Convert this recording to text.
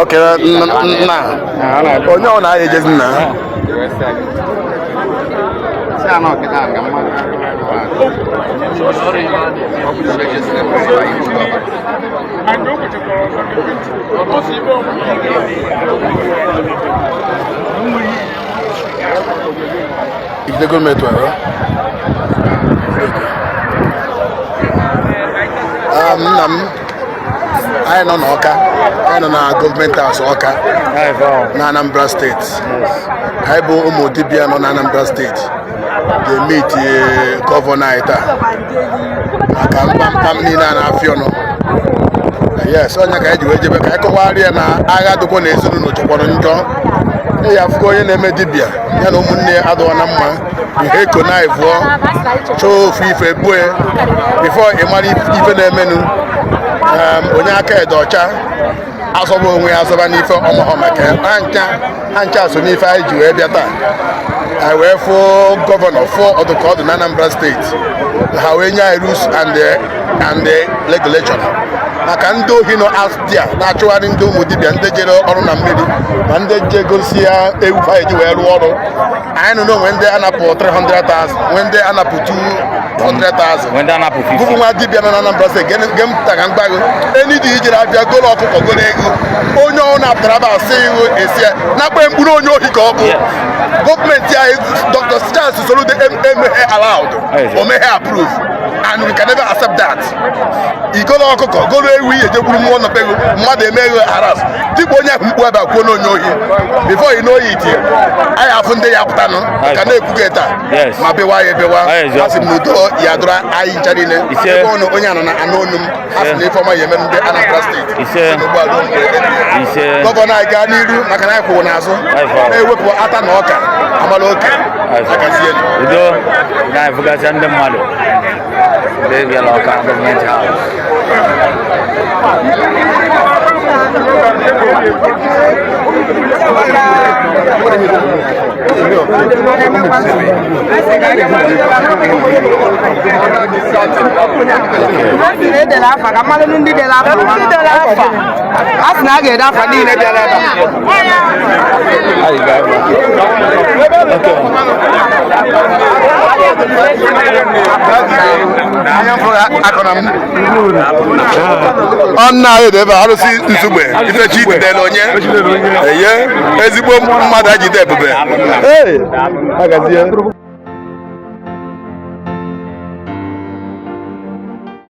Okay, na onye ọ na-ejezi na Ibidego metwa nna m anyị nọ n'Ọka, anyị nọ na gọọmenti haus Ọka na Anambra steeti. Anyị bụ ụmụ dibịa nọ na Anambra steeti ga-emeti gọvanọ anyị taa maka mkpamkpam niile a na-afịa ọnụ. Yes, onye ka anyị ji wee jebe ka anyị kọwara ya na agha dịkwa n'ezinụlọ chọkwara njọ. Ya afụgo onye na-eme dibịa ya na ụmụnne ya adọwa na mma ihe eko na ịvụọ chọọ ofu ife bue bifo ị mara ife na-emenụ. Onye aka ede ọcha azọba onwe ya azọba n'ife ọmahọ maka ha ncha so n'ife anyị ji wee bịa taa. Anyị wee fụ gọvanọ fụ ọdụ na Anambra steeti ha wee nye anyị rules and the regulation maka ndị ohi nọ astia na-achụgharị ndị ụmụ dibịa ndị jere ọrụ na mmiri ma ndị je gosi ya ewu ha eji wee rụọ ọrụ. Anyị nọ n'onwe ndị anapụ 300,000 nwee ndị anapụ 200,000 bụbụ nwa dibịa nọ na Anambra steeti ge mpụta ka mgbago eni dị ijere abịa golo ọkụkọ golo ego onye ọ napụtara aba asị iwu esi ya na-akpa mkpụrụ onye ohi ka ọ bụ. Gọọmenti anyị Dr. Charles Soludo emeghe allowed o meghe approve and we can never accept that. Igolo ọkụkọ golo ewu ihe ejegburu mmụọ nọ pego mmadụ emeghe haras dịka onye ahụ mkpu ebe akwuo n'onye ohi before you know it anyị afụ ndị ya pụtanụ ka na-ekwuge taa ma bewa ya ebewa asị m n'udo ya dụrụ anyị ncha niile ebe ọnụ onye anọ na anụ onu m asị na ife ọma ya eme ndị Anambra steeti. Gọvanọ anyị gaa n'iru maka na anyị kwụrụ n'azụ na-ewepụ ata na ọka amala oke agazie udo na-ebugasị ndị mmadụ ndị bịara Ọka gọọmenti haus. Asị na a ga-ede afa niile bịara ebe ọnna anyị debe arụsị nzugbe ifechi ididele onye eye ezigbo mmadụ ajide ebube agazie